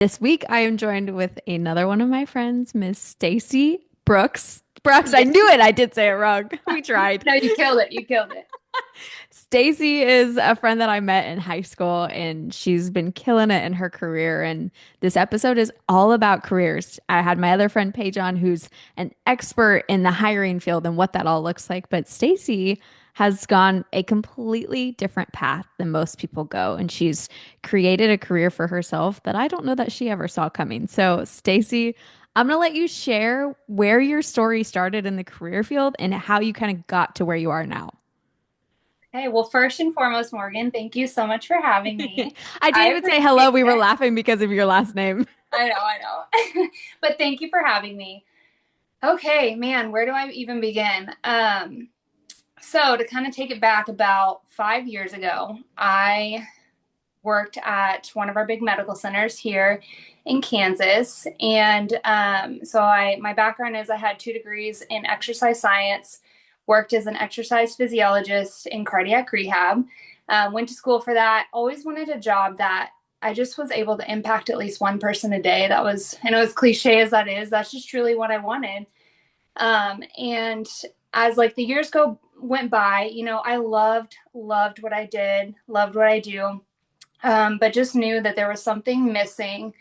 This week, I am joined with another one of my friends, Miss Stacy Brooks. Brooks, I Yes. knew it. I did say it wrong. We tried. No, you killed it. You killed it. Stacy is a friend that I met in high school, and she's been killing it in her career. And this episode is all about careers. I had my other friend Paige on, who's an expert in the hiring field and what that all looks like. But Stacy has gone a completely different path than most people go, and she's created a career for herself that I don't know that she ever saw coming. So, Stacy, I'm going to let you share where your story started in the career field and how you kind of got to where you are now. Hey, well, first and foremost, Morgan, thank you so much for having me. I didn't I even say appreciate hello. We were it. laughing because of your last name. I know. But thank you for having me. Okay, man, where do I even begin? So to kind of take it back about 5 years ago, I worked at one of our big medical centers here in Kansas. And my background is I had 2 degrees in exercise science, worked as an exercise physiologist in cardiac rehab, went to school for that. Always wanted a job that I just was able to impact at least one person a day. That was, and as cliche as that is, that's just truly what I wanted. And as like the years went by, I loved what I did, loved what I do, but just knew that there was something missing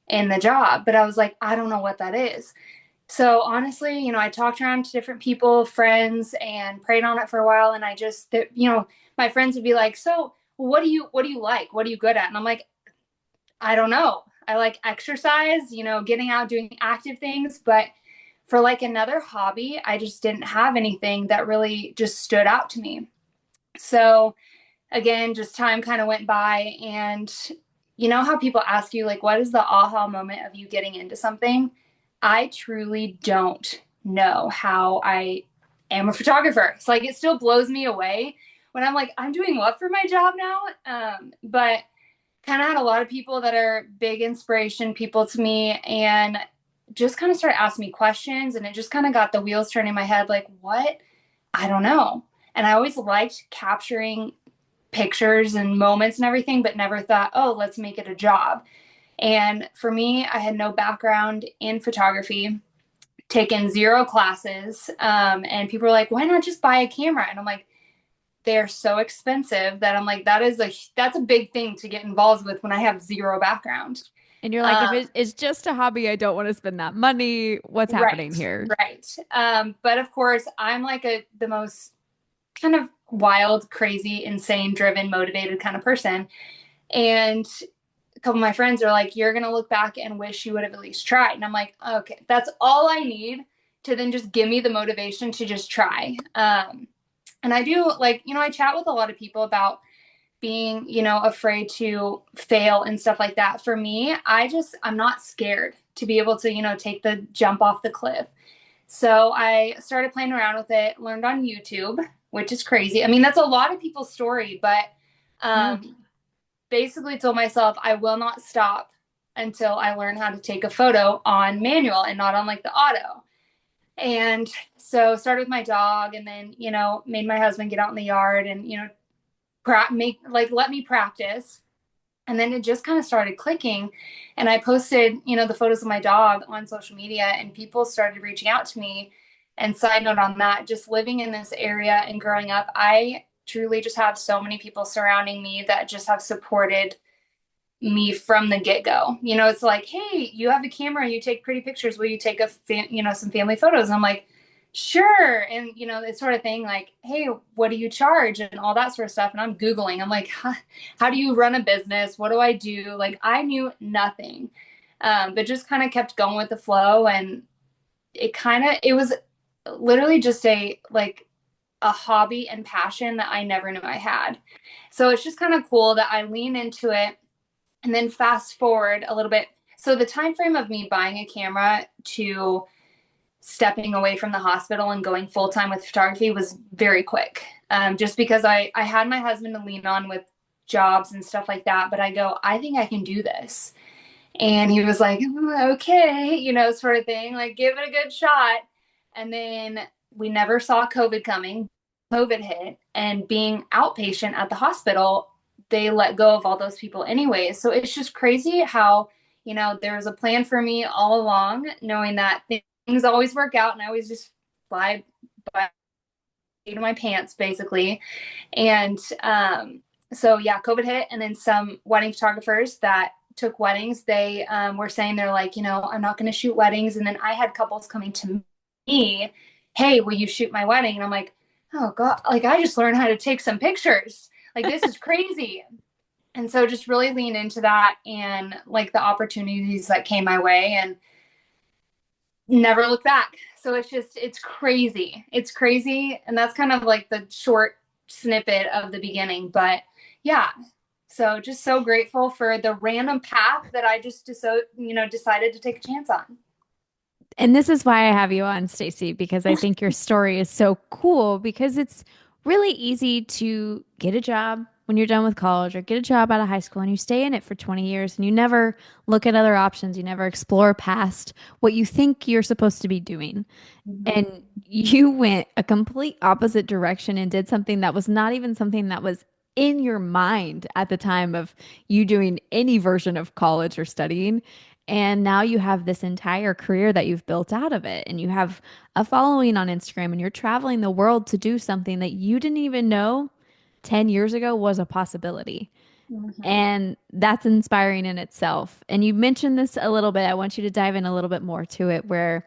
in the job. But I was like, I don't know what that is. So honestly, I talked around to different people, friends, and prayed on it for a while. And my friends would be like, "So, what do you like? What are you good at?" And I'm like, "I don't know. I like exercise, getting out, doing active things, but for like another hobby, I just didn't have anything that really just stood out to me." So again, just time kind of went by, and you know how people ask you like, what is the aha moment of you getting into something? I truly don't know how I am a photographer. It's like it still blows me away when I'm like, I'm doing what for my job now? But kind of had a lot of people that are big inspiration people to me, and just kind of started asking me questions, and it just kind of got the wheels turning in my head like, what? I don't know. And I always liked capturing pictures and moments and everything, but never thought, oh, let's make it a job. And for me, I had no background in photography, taken zero classes. And people were like, why not just buy a camera? And I'm like, they're so expensive that I'm like, that's a big thing to get involved with when I have zero background. And you're like, if Um, it's just a hobby, I don't want to spend that money. What's happening right, here? right. But of course, I'm like the most kind of wild, crazy, insane, driven, motivated kind of person. And a couple of my friends are like, you're going to look back and wish you would have at least tried. And I'm like, okay, that's all I need to then just give me the motivation to just try. And I do like, I chat with a lot of people about being, afraid to fail and stuff like that. For me, I'm not scared to be able to, take the jump off the cliff. So I started playing around with it, learned on YouTube, which is crazy. I mean, that's a lot of people's story, but Yeah. um, basically told myself I will not stop until I learn how to take a photo on manual and not on like the auto. And so started with my dog, and then, made my husband get out in the yard and, let me practice. And then it just kind of started clicking. And I posted, the photos of my dog on social media, and people started reaching out to me. And side note on that, just living in this area and growing up, I truly just have so many people surrounding me that just have supported me from the get-go. It's like, hey, you have a camera, you take pretty pictures, will you take some family photos? And I'm like, sure. And this sort of thing, like, hey, what do you charge and all that sort of stuff. And I'm Googling, I'm like, how do you run a business? What do I do? Like, I knew nothing. But just kind of kept going with the flow. And it was literally just a hobby and passion that I never knew I had. So it's just kind of cool that I lean into it. And then fast forward a little bit. So the time frame of me buying a camera to stepping away from the hospital and going full time with photography was very quick. Just because I had my husband to lean on with jobs and stuff like that. But I think I can do this. And he was like, okay, sort of thing, like give it a good shot. And then we never saw COVID coming. COVID hit, and being outpatient at the hospital, they let go of all those people anyway. So it's just crazy how there was a plan for me all along, knowing that things always work out and I always just fly by to my pants basically. And so yeah, COVID hit, and then some wedding photographers that took weddings, they were saying they're like, I'm not going to shoot weddings. And then I had couples coming to me, hey, will you shoot my wedding? And I'm like, oh God, like I just learned how to take some pictures. Like this is crazy. And so just really lean into that and like the opportunities that came my way and never look back. So it's crazy. It's crazy. And that's kind of like the short snippet of the beginning. But yeah, so just so grateful for the random path that I just decided to take a chance on. And this is why I have you on, Stacy, because I think your story is so cool because it's really easy to get a job when you're done with college or get a job out of high school and you stay in it for 20 years and you never look at other options. You never explore past what you think you're supposed to be doing. Mhm. And you went a complete opposite direction and did something that was not even something that was in your mind at the time of you doing any version of college or studying. And now you have this entire career that you've built out of it. And you have a following on Instagram and you're traveling the world to do something that you didn't even know 10 years ago was a possibility. Mhm. And that's inspiring in itself. And you mentioned this a little bit. I want you to dive in a little bit more to it, where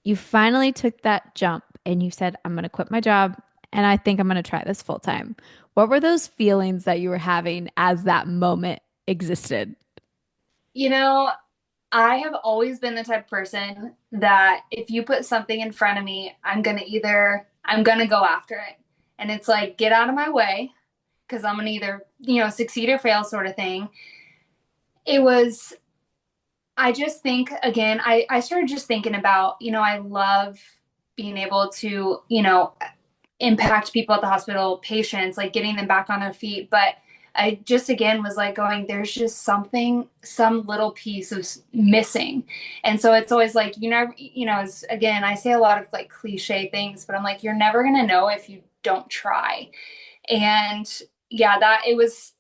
you finally took that jump and you said, I'm going to quit my job and I think I'm going to try this full time. What were those feelings that you were having as that moment existed? You know, I have always been the type of person that if you put something in front of me, I'm gonna go after it. And it's like, get out of my way, because I'm gonna either, succeed or fail sort of thing. It was, I just think, again, I started just thinking about, I love being able to, impact people at the hospital, patients, like getting them back on their feet. But I just again was like going, there's just some little piece of missing. And so it's always like, again, I say a lot of like cliche things, but I'm like, you're never going to know if you don't try. And yeah, that it was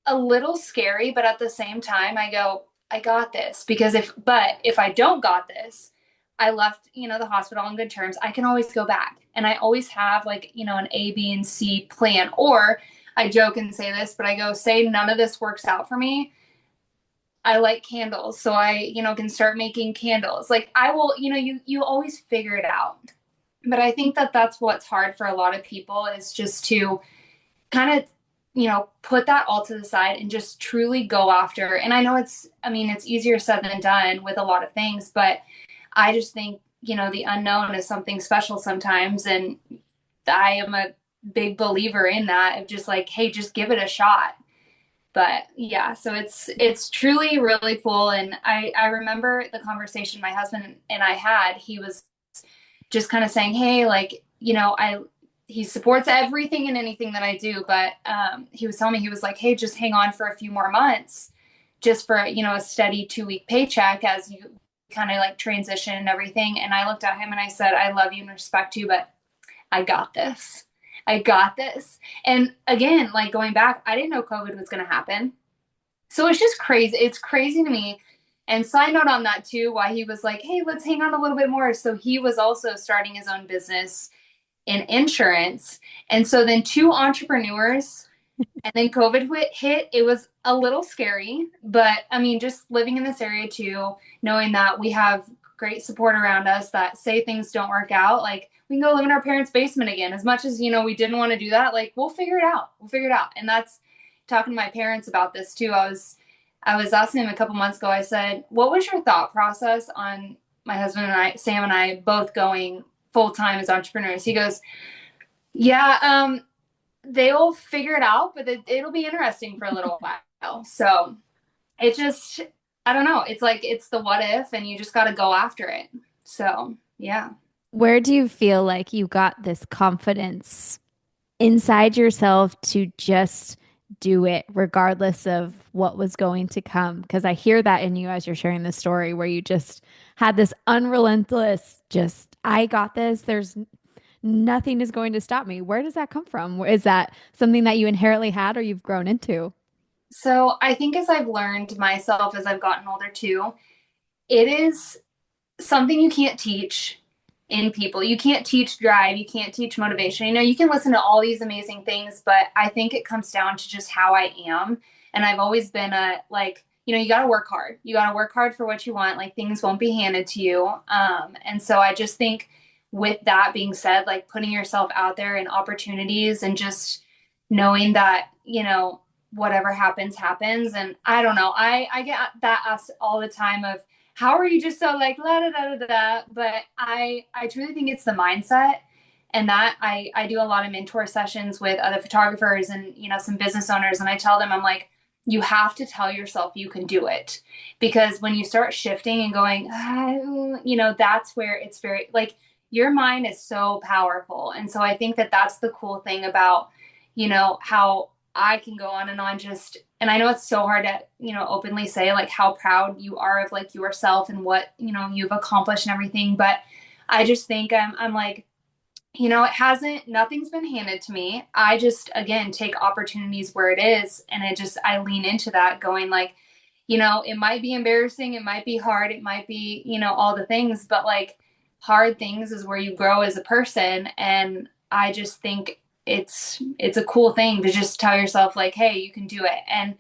a little scary, but at the same time, I go, I got this because if I don't got this, I left, the hospital on good terms. I can always go back. And I always have like, an A, B, and C plan. Or I joke and say this, but I go, say none of this works out for me. I like candles. So I, can start making candles. Like I will, you always figure it out. But I think that that's what's hard for a lot of people is just to kind of put that all to the side and just truly go after. And I know it's easier said than done with a lot of things, but I just think the unknown is something special sometimes, and I am a big believer in that of just like, hey, just give it a shot. But yeah, so it's truly really cool. And I remember the conversation my husband and I had. He was just kind of saying, hey, like, he supports everything and anything that I do, but he was telling me, he was like, hey, just hang on for a few more months, just for a steady 2 week paycheck as you kind of like transition and everything. And I looked at him and I said, I love you and respect you, but I got this. I got this. And again, like going back, I didn't know COVID was going to happen. So it's just crazy. It's crazy to me. And side note on that too, why he was like, hey, let's hang on a little bit more. So he was also starting his own business in insurance. And so then two entrepreneurs, and then COVID hit. It was a little scary, but I mean, just living in this area too, knowing that we have great support around us that say things don't work out, like we can go live in our parents' basement again. As much as, we didn't want to do that, like we'll figure it out. We'll figure it out. And that's talking to my parents about this too. I was asking him a couple months ago, I said, what was your thought process on my husband and I, Sam and I, both going full time as entrepreneurs? He goes, yeah, they'll figure it out, but it'll be interesting for a little while. So it just, I don't know. It's like, it's the what if, and you just got to go after it. So, yeah. Where do you feel like you got this confidence inside yourself to just do it regardless of what was going to come? Because I hear that in you as you're sharing this story where you just had this unrelentless, just, I got this. There's nothing is going to stop me. Where does that come from? Is that something that you inherently had or you've grown into? So I think as I've learned myself as I've gotten older too, it is something you can't teach in people. You can't teach drive, you can't teach motivation. You can listen to all these amazing things, but I think it comes down to just how I am. And I've always been a like, you got to work hard. You got to work hard for what you want. Like things won't be handed to you. And so I just think with that being said, like putting yourself out there and opportunities and just knowing that, whatever happens, happens. And I don't know, I get that asked all the time of, how are you just so like la da da da da? But I truly think it's the mindset, and that I do a lot of mentor sessions with other photographers and some business owners, and I tell them I'm like, you have to tell yourself you can do it, because when you start shifting and going, that's where it's very like your mind is so powerful, and so I think that that's the cool thing about how I can go on and on just, and I know it's so hard to, openly say like how proud you are of like yourself and what, you've accomplished and everything. But I just think I'm like, nothing's been handed to me. I just, again, take opportunities where it is. And I lean into that going like, it might be embarrassing. It might be hard. It might be, all the things, but like hard things is where you grow as a person. And I just think it's a cool thing to just tell yourself like, hey, you can do it. And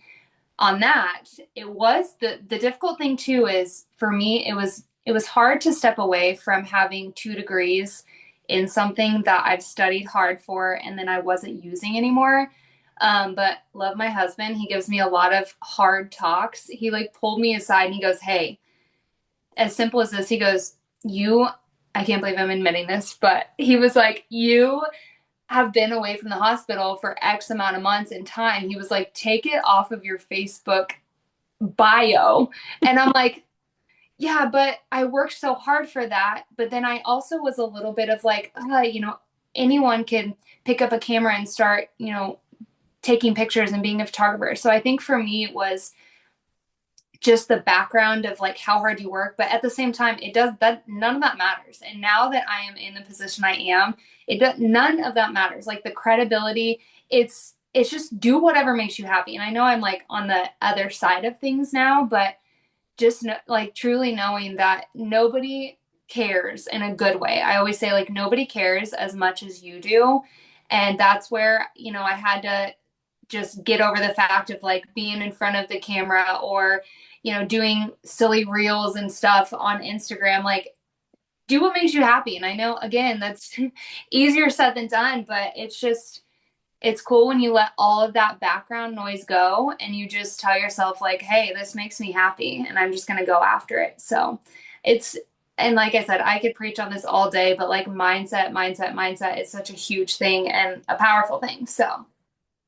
on that, it was the difficult thing too is for me, it was hard to step away from having 2 degrees in something that I've studied hard for and then I wasn't using anymore. But love my husband. He gives me a lot of hard talks. He like pulled me aside and he goes, hey, as simple as this, he goes, I can't believe I'm admitting this, but he was like, you have been away from the hospital for X amount of months in time. He was like, take it off of your Facebook bio. And I'm like, yeah, but I worked so hard for that. But then I also was a little bit of like, anyone can pick up a camera and start, taking pictures and being a photographer. So I think for me, it was just the background of like how hard you work, but at the same time it does that, none of that matters. And now that I am in the position I am, none of that matters. Like the credibility, it's just do whatever makes you happy. And I know I'm like on the other side of things now, but just like truly knowing that nobody cares in a good way. I always say like nobody cares as much as you do. And that's where, I had to just get over the fact of like being in front of the camera or, doing silly reels and stuff on Instagram. Like do what makes you happy. And I know again, that's easier said than done, but it's cool when you let all of that background noise go and you just tell yourself like, hey, this makes me happy and I'm just going to go after it. So it's, and like I said, I could preach on this all day, but like mindset is such a huge thing and a powerful thing. So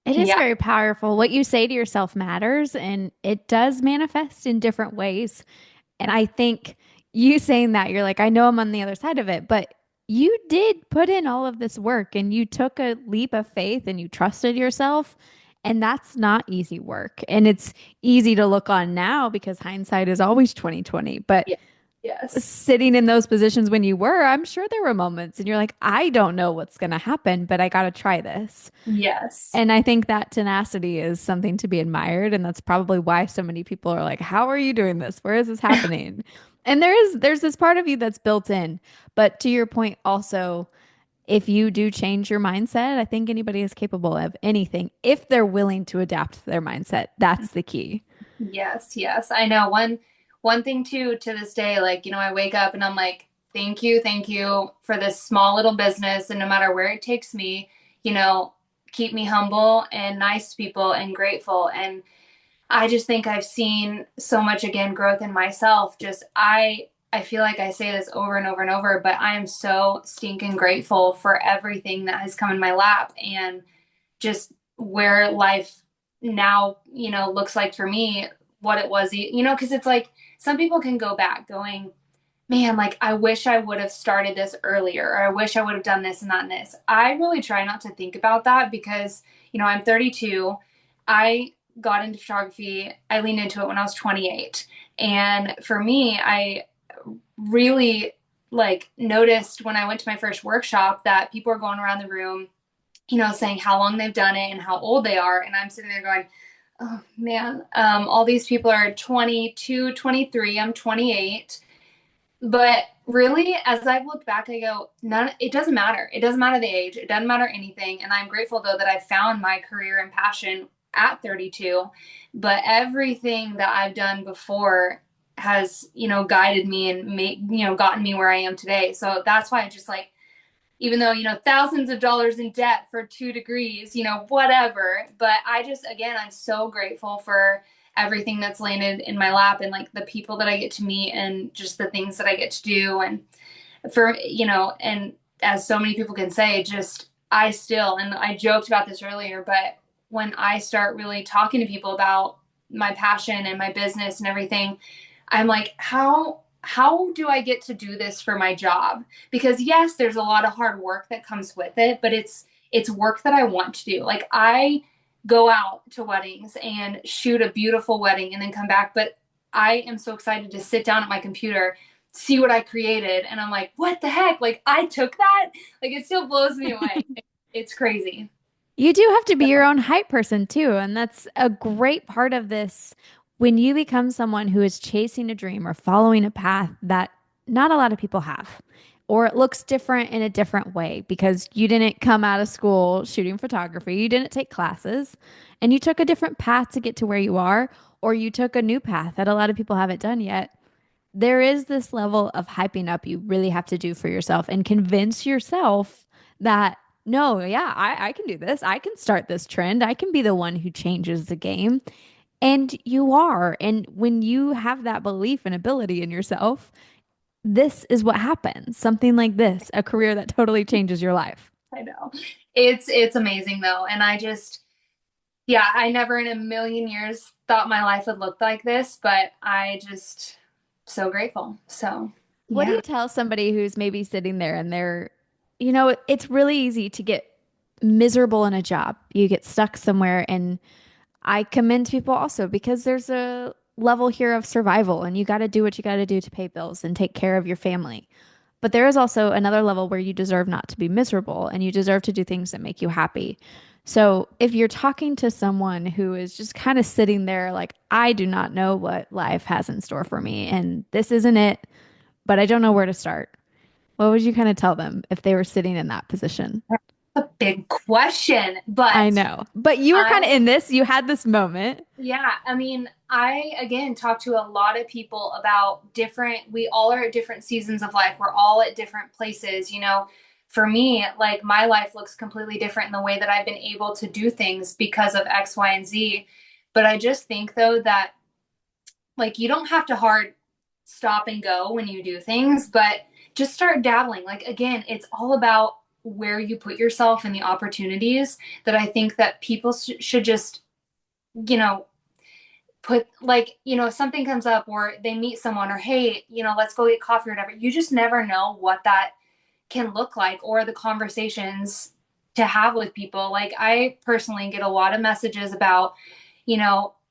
It is yeah. very powerful. What you say to yourself matters, and it does manifest in different ways. And I think you saying that, you're like, I know I'm on the other side of it, but you did put in all of this work and you took a leap of faith and you trusted yourself. And that's not easy work. And it's easy to look on now because hindsight is always 2020. But Yeah. Yes. sitting in those positions when you were, I'm sure there were moments and you're like, I don't know what's going to happen, but I got to try this. Yes. And I think that tenacity is something to be admired. And that's probably why so many people are like, how are you doing this? Where is this happening? And there's this part of you that's built in. But to your point, also, if you do change your mindset, I think anybody is capable of anything if they're willing to adapt their mindset. That's the key. Yes, yes. I know one thing too to this day, like, I wake up and I'm like, thank you for this small little business. And no matter where it takes me, you know, keep me humble and nice to people and grateful. And I just think I've seen so much again growth in myself. Just I feel like I say this over and over and over, but I am so stinking grateful for everything that has come in my lap and just where life now, looks like for me, what it was, because it's like some people can go back going, man, like I wish I would have started this earlier, or I wish I would have done this and that and this. I really try not to think about that because, I'm 32. I got into photography, I leaned into it when I was 28. And for me, I really like noticed when I went to my first workshop that people are going around the room saying how long they've done it and how old they are. And I'm sitting there going, Oh man, all these people are 22, 23. I'm 28. But really, as I've looked back, I go, none, it doesn't matter. It doesn't matter the age. It doesn't matter anything. And I'm grateful though that I found my career and passion at 32. But everything that I've done before has, guided me and gotten me where I am today. So that's why I just like, even though, thousands of dollars in debt for 2 degrees, whatever. But I just, again, I'm so grateful for everything that's landed in my lap and like the people that I get to meet and just the things that I get to do. And and as so many people can say, just and I joked about this earlier, but when I start really talking to people about my passion and my business and everything, I'm like, how do I get to do this for my job? Because yes, there's a lot of hard work that comes with it, but it's work that I want to do. Like I go out to weddings and shoot a beautiful wedding and then come back, but I am so excited to sit down at my computer, see what I created, and I'm like, what the heck? Like I took that? Like it still blows me away. It's crazy. You do have to be your So, own hype person too, and that's a great part of this. When you become someone who is chasing a dream or following a path that not a lot of people have, or it looks different in a different way because you didn't come out of school shooting photography, you didn't take classes, and you took a different path to get to where you are, or you took a new path that a lot of people haven't done yet. There is this level of hyping up you really have to do for yourself and convince yourself that no, yeah, I can do this. I can start this trend. I can be the one who changes the game. And you are. And when you have that belief and ability in yourself, this is what happens. Something like this, a career that totally changes your life. I know. It's amazing though. And I just yeah, I never in a million years thought my life would look like this, but I just so grateful. So, What do yeah. you tell somebody who's maybe sitting there and it's really easy to get miserable in a job. You get stuck somewhere. And I commend people also because there's a level here of survival and you got to do what you got to do to pay bills and take care of your family. But there is also another level where you deserve not to be miserable and you deserve to do things that make you happy. So if you're talking to someone who is just kind of sitting there like, I do not know what life has in store for me and this isn't it, but I don't know where to start. What would you kind of tell them if they were sitting in that position? A big question, I but know. But you were kind of I in this, you had this moment. yeah, I mean, I again talk to a lot of people about we all are at different seasons of life. We're all at different places, For me, like my life looks completely different in the way that I've been able to do things because of X, Y, and Z. But I just think though that like you don't have to hard stop and go when you do things, but just start dabbling. Like again, it's all about where you put yourself and the opportunities that I think that people should just, you know, put like, if something comes up or they meet someone or hey, let's go get coffee or whatever. You just never know what that can look like or the conversations to have with people. Like I personally get a lot of messages about,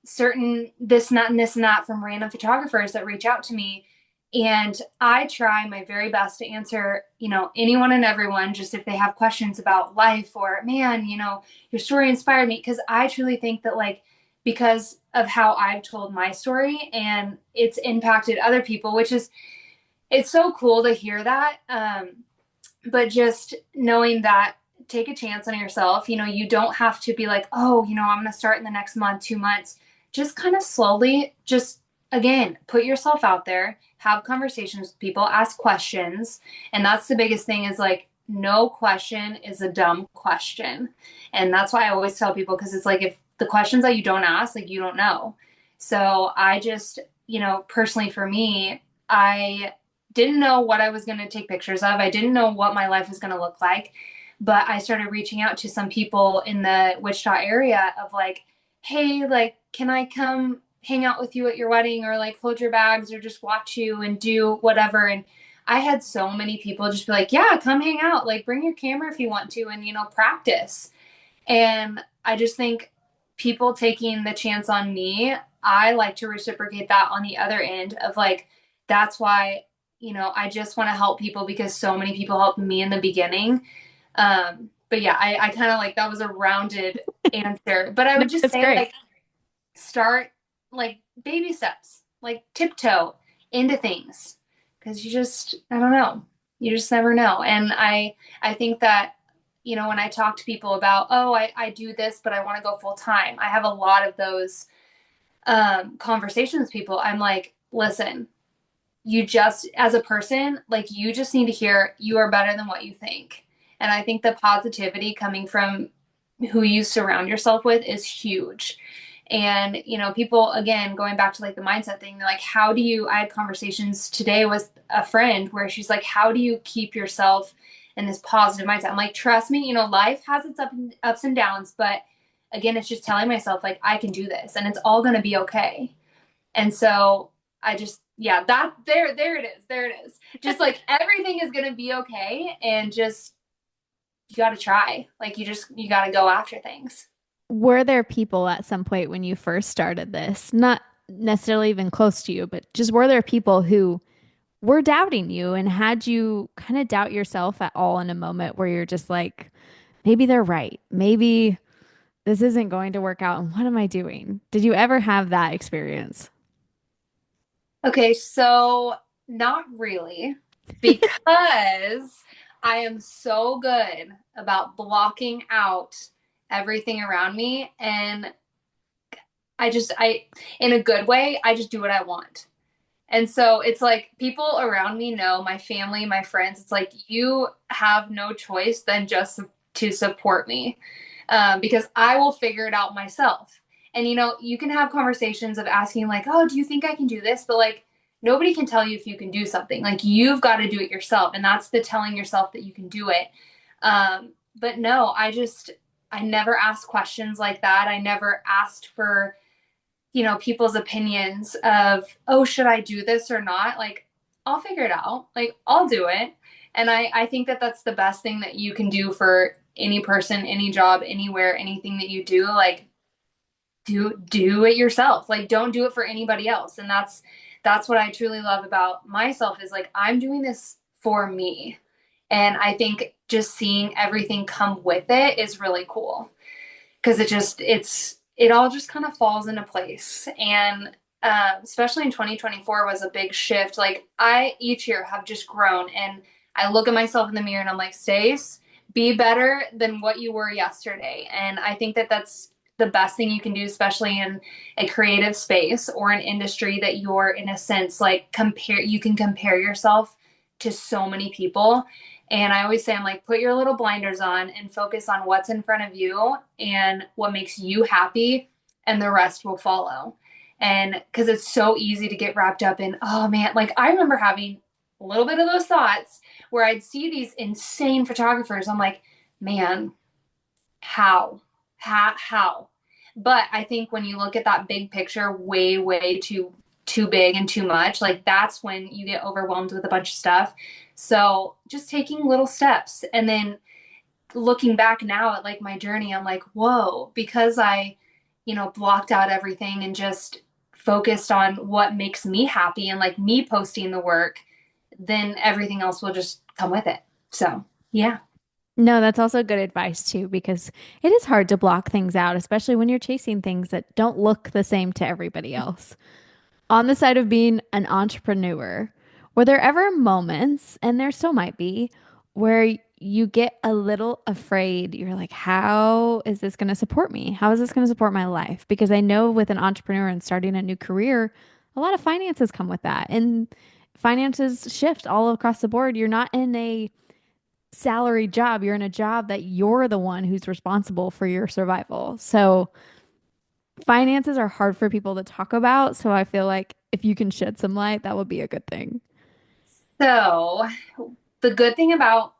certain this and that and this and that from random photographers that reach out to me. And I try my very best to answer, anyone and everyone, just if they have questions about life or, man, your story inspired me. Cause I truly think that, like, because of how I've told my story and it's impacted other people, it's so cool to hear that. But just knowing that take a chance on yourself. You don't have to be like, oh, I'm going to start in the next month, 2 months. Just kind of slowly, just again, put yourself out there, have conversations with people, ask questions. And that's the biggest thing is like, no question is a dumb question. And that's why I always tell people, because it's like, if the questions that you don't ask, like, you don't know. So I just, personally for me, I didn't know what I was going to take pictures of. I didn't know what my life was going to look like. But I started reaching out to some people in the Wichita area of like, hey, like, can I come hang out with you at your wedding or like hold your bags or just watch you and do whatever? And I had so many people just be like, yeah, come hang out. Like, bring your camera if you want to and, practice. And I just think people taking the chance on me, I like to reciprocate that on the other end of like, that's why, I just want to help people because so many people helped me in the beginning. But yeah, I kind of like that was a rounded answer. But I No, would just it's say great. like start like baby steps, like tiptoe into things because you just, I don't know, you just never know. And I think that, when I talk to people about, oh, I do this, but I want to go full time, I have a lot of those conversations with people. I'm like, listen, you just, as a person, like you just need to hear you are better than what you think. And I think the positivity coming from who you surround yourself with is huge. And, people, again, going back to like the mindset thing, they're like, how do you, I had conversations today with a friend where she's like, how do you keep yourself in this positive mindset? I'm like, trust me, life has its ups and downs, but again, it's just telling myself like, I can do this and it's all going to be okay. And so I just, yeah, that there it is. There it is. Just like everything is going to be okay. And just, you got to try. Like you got to go after things. Were there people at some point when you first started this, not necessarily even close to you, but just were there people who were doubting you and had you kind of doubt yourself at all in a moment where you're just like, maybe they're right. Maybe this isn't going to work out. And what am I doing? Did you ever have that experience? Okay, so not really, because I am so good about blocking out everything around me. And in a good way, I just do what I want. And so it's like people around me know, my family, my friends, it's like you have no choice than just to support me, because I will figure it out myself. And you can have conversations of asking, like, oh, do you think I can do this? But like, nobody can tell you if you can do something. Like, you've got to do it yourself. And that's the telling yourself that you can do it. But no, I never asked questions like that. I never asked for people's opinions of, oh, should I do this or not? Like, I'll figure it out. Like, I'll do it. And I think that that's the best thing that you can do for any person, any job, anywhere, anything that you do. Like, do it yourself. Like, don't do it for anybody else. And that's what I truly love about myself is like, I'm doing this for me. And I think just seeing everything come with it is really cool because it all just kind of falls into place. And especially in 2024 was a big shift. Like, I each year have just grown, and I look at myself in the mirror and I'm like, Stace, be better than what you were yesterday. And I think that that's the best thing you can do, especially in a creative space or an industry that you're in a sense like you can compare yourself to so many people. And I always say, I'm like, put your little blinders on and focus on what's in front of you and what makes you happy, and the rest will follow. And because it's so easy to get wrapped up in, oh man, like I remember having a little bit of those thoughts where I'd see these insane photographers. I'm like, man, how? How? But I think when you look at that big picture, way, way too big and too much, like that's when you get overwhelmed with a bunch of stuff. So just taking little steps and then looking back now at like my journey, I'm like, whoa, because I, blocked out everything and just focused on what makes me happy and like me posting the work, then everything else will just come with it. So, yeah. No, that's also good advice too, because it is hard to block things out, especially when you're chasing things that don't look the same to everybody else. On the side of being an entrepreneur, were there ever moments, and there still might be, where you get a little afraid? You're like, how is this going to support me? How is this going to support my life? Because I know with an entrepreneur and starting a new career, a lot of finances come with that. And finances shift all across the board. You're not in a salary job, you're in a job that you're the one who's responsible for your survival. So finances are hard for people to talk about. So I feel like if you can shed some light, that would be a good thing. So, the good thing about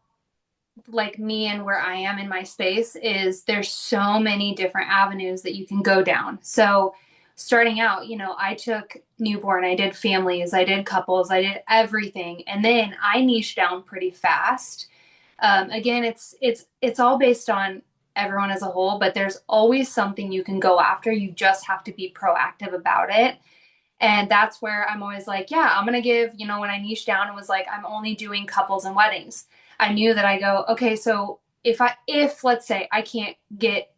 like me and where I am in my space is there's so many different avenues that you can go down. So, starting out, I took newborn, I did families, I did couples, I did everything, and then I niched down pretty fast. Again, it's all based on everyone as a whole, but there's always something you can go after. You just have to be proactive about it. And that's where I'm always like, yeah, I'm going to give, when I niched down and was like, I'm only doing couples and weddings. I knew that I go, okay, so if let's say I can't get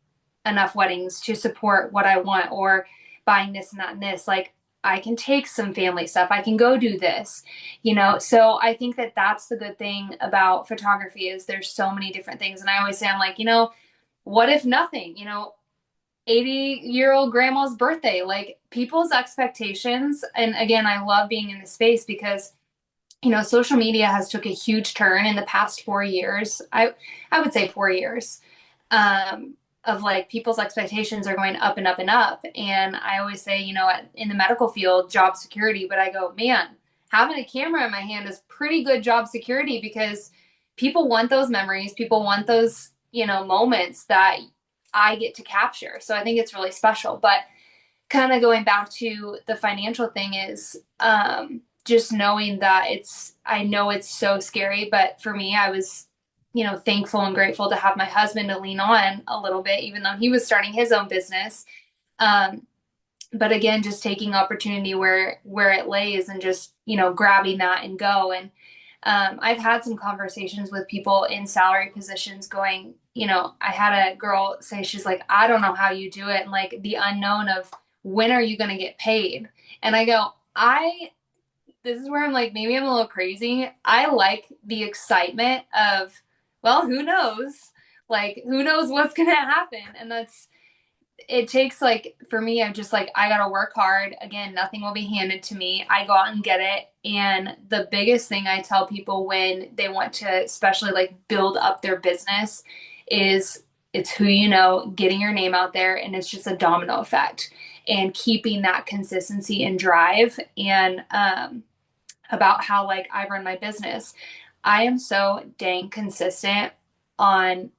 enough weddings to support what I want, or buying this and that and this. Like, I can take some family stuff. I can go do this, you know? So I think that that's the good thing about photography is there's so many different things. And I always say, I'm like, you know, what if nothing, you know, 80-year-old grandma's birthday, like people's expectations. And again, I love being in this space because you know, social media has took a huge turn in the past 4 years. I would say 4 years of like people's expectations are going up and up and up. And I always say, you know, in the medical field, job security, but I go, man, having a camera in my hand is pretty good job security because people want those memories, people want those, you know, moments that I get to capture. So I think it's really special. But kind of going back to the financial thing is just knowing that I know it's so scary, but for me, I was, you know, thankful and grateful to have my husband to lean on a little bit, even though he was starting his own business. Um, but again, just taking opportunity where it lays and just, you know, grabbing that and go. And I've had some conversations with people in salary positions going, you know, I had a girl say, she's like, I don't know how you do it. And like the unknown of when are you going to get paid? And I go, this is where I'm like, maybe I'm a little crazy. I like the excitement of, well, who knows? Like, who knows what's going to happen? And it takes like, for me, I'm just like, I got to work hard. Again, nothing will be handed to me. I go out and get it. And the biggest thing I tell people when they want to, especially like build up their business, is it's who you know, getting your name out there. And it's just a domino effect and keeping that consistency and drive. And, about how like I run my business. I am so dang consistent on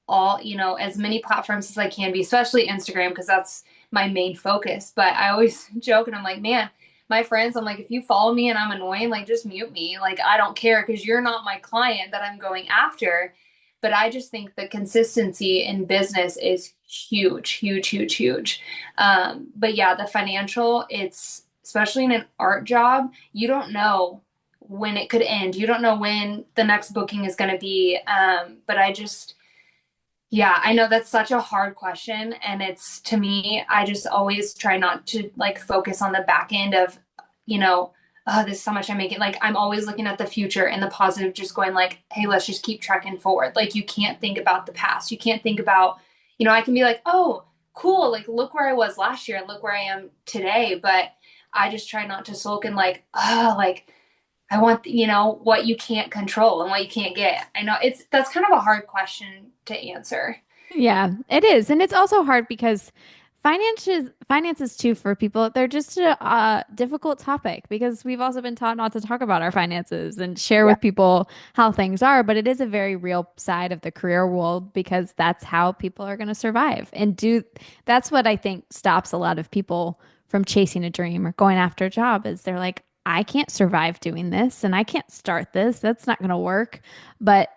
all, you know, as many platforms as I can be, especially Instagram, because that's my main focus. But I always joke and I'm like, man, my friends, I'm like, if you follow me and I'm annoying, like just mute me. Like I don't care because you're not my client that I'm going after. But I just think the consistency in business is huge, huge, huge, huge. But yeah, the financial, it's especially in an art job, you don't know when it could end. You don't know when the next booking is going to be. But I just, yeah, I know that's such a hard question. And it's to me, I just always try not to like focus on the back end of, you know, oh, this is how much I'm making. Like I'm always looking at the future and the positive, just going like, hey, let's just keep trekking forward. Like you can't think about the past. You can't think about, you know, I can be like, oh, cool. Like look where I was last year and look where I am today. But I just try not to sulk and like, oh, like I want, you know, what you can't control and what you can't get. I know that's kind of a hard question to answer. Yeah, it is. And it's also hard because finances too for people, they're just a difficult topic because we've also been taught not to talk about our finances and share Yeah. with people how things are, but it is a very real side of the career world because that's how people are going to survive and do that's what I think stops a lot of people from chasing a dream or going after a job is they're like I can't survive doing this and I can't start this. That's not going to work. But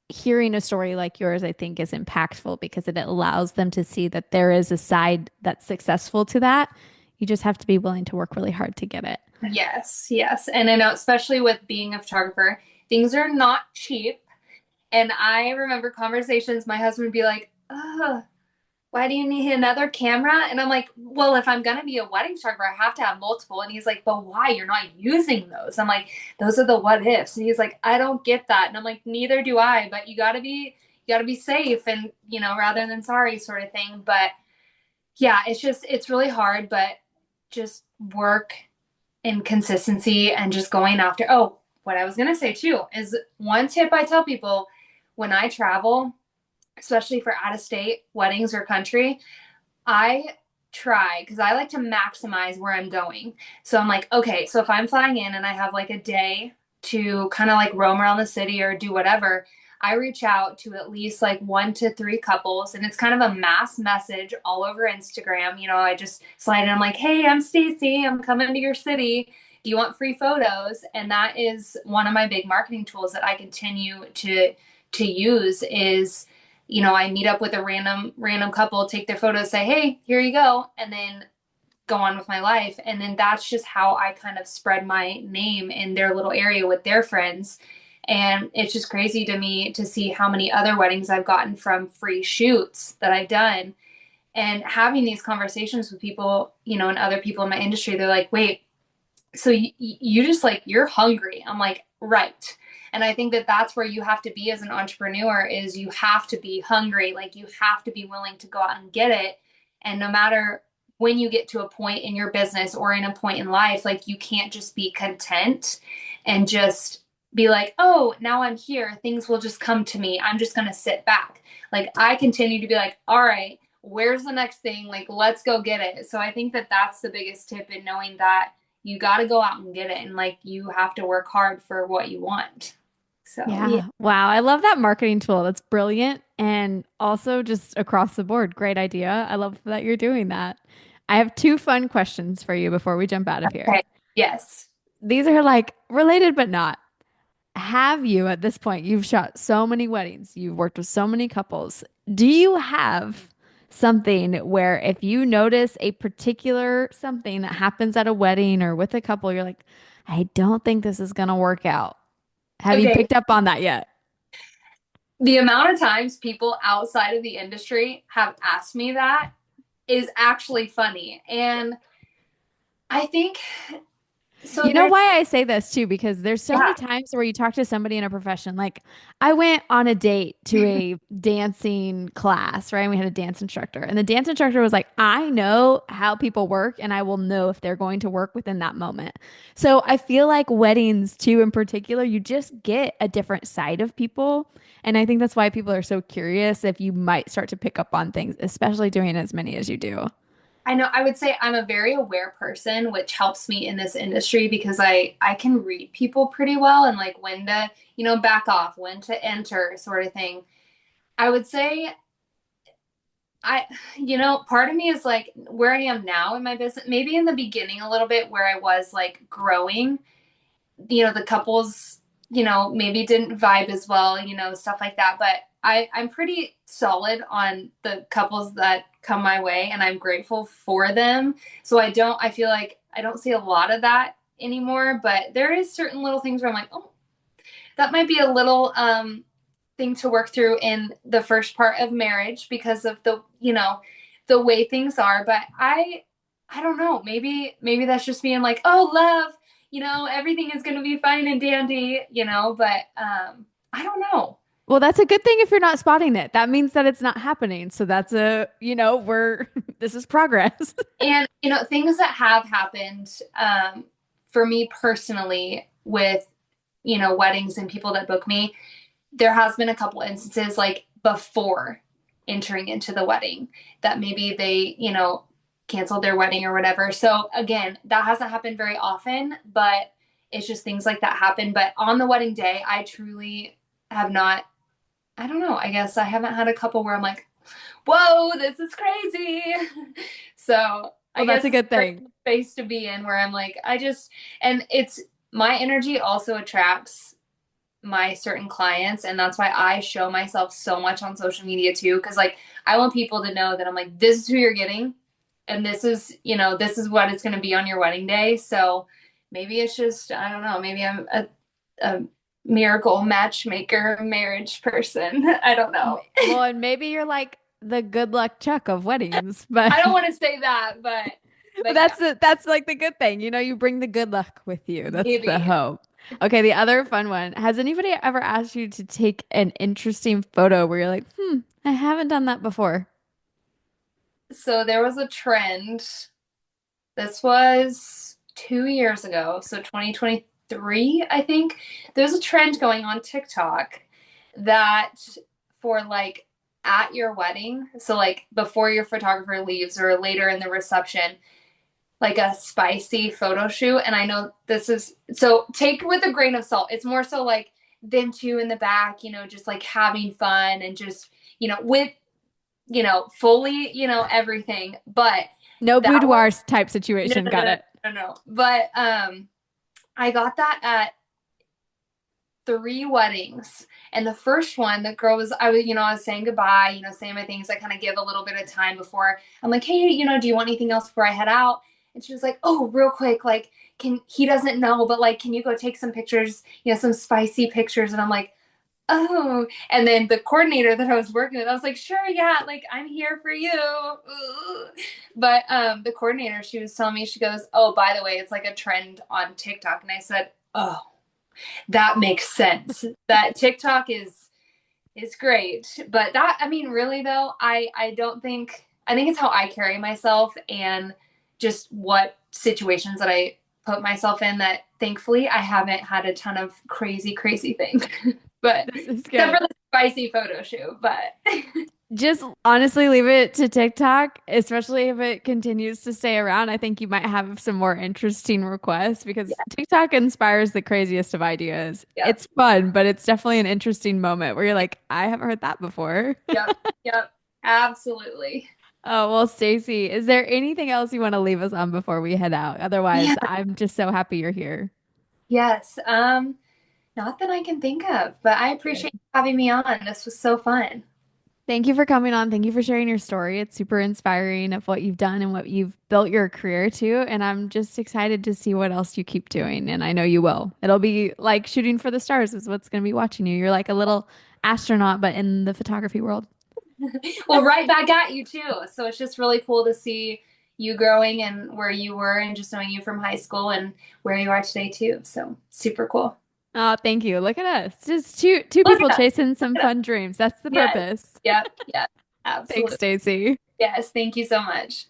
hearing a story like yours, I think, is impactful because it allows them to see that there is a side that's successful to that. You just have to be willing to work really hard to get it. Yes, yes. And I know, especially with being a photographer, things are not cheap. And I remember conversations, my husband would be like, oh, why do you need another camera? And I'm like, well, if I'm going to be a wedding photographer, I have to have multiple. And he's like, but why? You're not using those. I'm like, those are the what ifs. And he's like, I don't get that. And I'm like, neither do I, but you got to be safe and, you know, rather than sorry sort of thing. But yeah, it's really hard, but just work and consistency and just going after. Oh, what I was going to say too is one tip I tell people when I travel, especially for out of state weddings or country, I try because I like to maximize where I'm going. So I'm like, okay, so if I'm flying in and I have like a day to kind of like roam around the city or do whatever, I reach out to at least like 1 to 3 couples and it's kind of a mass message all over Instagram. You know, I just slide in, I'm like, hey, I'm Staci, I'm coming to your city. Do you want free photos? And that is one of my big marketing tools that I continue to use is you know, I meet up with a random couple, take their photos, say, hey, here you go, and then go on with my life. And then that's just how I kind of spread my name in their little area with their friends. And it's just crazy to me to see how many other weddings I've gotten from free shoots that I've done. And having these conversations with people, and other people in my industry, they're like, wait, so you just like, you're hungry. I'm like, right. And I think that that's where you have to be as an entrepreneur, is you have to be hungry. Like, you have to be willing to go out and get it. And no matter when you get to a point in your business or in a point in life, like, you can't just be content and just be like, oh, now I'm here, things will just come to me, I'm just going to sit back. Like, I continue to be like, all right, where's the next thing? Like, let's go get it. So I think that that's the biggest tip, in knowing that you got to go out and get it, and like, you have to work hard for what you want. So yeah. Yeah. Wow. I love that marketing tool. That's brilliant. And also just across the board, great idea. I love that you're doing that. I have two fun questions for you before we jump out of here. Okay. Yes. These are like related, but not. Have you, at this point, you've shot so many weddings, you've worked with so many couples. Do you have something where if you notice a particular something that happens at a wedding or with a couple, you're like, I don't think this is going to work out? Have you Okay. picked up on that yet? The amount of times people outside of the industry have asked me that is actually funny. And I think so. You know There's, why I say this too? Because there's so many yeah. times where you talk to somebody in a profession. Like I went on a date to a dancing class, right? And we had a dance instructor, and the dance instructor was like, I know how people work and I will know if they're going to work within that moment. So I feel like weddings too, in particular, you just get a different side of people. And I think that's why people are so curious if you might start to pick up on things, especially doing as many as you do. I know, I would say I'm a very aware person, which helps me in this industry, because I can read people pretty well, and like, when to, back off, when to enter, sort of thing. I would say I, part of me is like, where I am now in my business, maybe in the beginning a little bit, where I was like growing, the couples, maybe didn't vibe as well, stuff like that. But I'm pretty solid on the couples that come my way, and I'm grateful for them. So I feel like I don't see a lot of that anymore, but there is certain little things where I'm like, oh, that might be a little thing to work through in the first part of marriage, because of the way things are. But I don't know, maybe that's just being like, oh, love, everything is going to be fine and dandy, but I don't know. Well, that's a good thing if you're not spotting it. That means that it's not happening. So that's we're, this is progress. And things that have happened, for me personally, with weddings and people that book me, there has been a couple instances, like, before entering into the wedding, that maybe they, canceled their wedding or whatever. So again, that hasn't happened very often, but it's just things like that happen. But on the wedding day, I truly have not, I don't know, I guess I haven't had a couple where I'm like, whoa, this is crazy. So I Well, that's guess a it's good a great thing. space to be in, where I'm like, and it's, my energy also attracts my certain clients, and that's why I show myself so much on social media too, because like, I want people to know that I'm like, this is who you're getting, and this is what it's going to be on your wedding day. So maybe it's just, I don't know, maybe I'm a miracle matchmaker, marriage person. I don't know. Well, and maybe you're like the good luck Chuck of weddings, but I don't want to say that, but yeah, that's like the good thing. You bring the good luck with you. That's the maybe. hope. Okay, the other fun one. Has anybody ever asked you to take an interesting photo where you're like, I haven't done that before? So there was a trend. This was 2 years ago, so 2023, I think. There's a trend going on TikTok that, for like, at your wedding, so like before your photographer leaves or later in the reception, like a spicy photo shoot. And I know this is, so take it with a grain of salt. It's more so like them two in the back, just like having fun, and just, with, fully, everything. But No that boudoir was, type no, situation. no, Got no, it. no, no. But I got that at three weddings. And the first one, the girl was, I was saying goodbye, saying my things. I kind of give a little bit of time before I'm like, hey, do you want anything else before I head out? And she was like, oh, real quick, like, he doesn't know, but like, can you go take some pictures, some spicy pictures? And I'm like, oh, and then the coordinator that I was working with, I was like, sure, yeah, like I'm here for you. Ooh. But the coordinator, she was telling me, she goes, oh, by the way, it's like a trend on TikTok. And I said, oh, that makes sense. That TikTok is great. But that, I mean, really though, I don't think, I think it's how I carry myself and just what situations that I put myself in, that thankfully I haven't had a ton of crazy things. But This is except good. for the spicy photo shoot, but Just honestly leave it to TikTok, especially if it continues to stay around. I think you might have some more interesting requests because yeah, TikTok inspires the craziest of ideas. yep, It's fun, but it's definitely an interesting moment where you're like, I haven't heard that before. yep, yep, absolutely. Oh, well, Stacy, is there anything else you want to leave us on before we head out? Otherwise, Yeah, I'm just so happy you're here. yes. Not that I can think of, but I appreciate Good. you having me on. This was so fun. Thank you for coming on. Thank you for sharing your story. It's super inspiring of what you've done and what you've built your career to. And I'm just excited to see what else you keep doing. And I know you will. It'll be like shooting for the stars is what's going to be watching you. You're like a little astronaut, but in the photography world. Well, right back at you too. So it's just really cool to see you growing and where you were, and just knowing you from high school and where you are today too. So super cool. Oh, thank you. Look at us. Just two Look people at us. chasing some Look at us. fun dreams. That's the Yes. purpose. Yep. Yep. Thanks, Absolutely. Stacy. Yes. Thank you so much.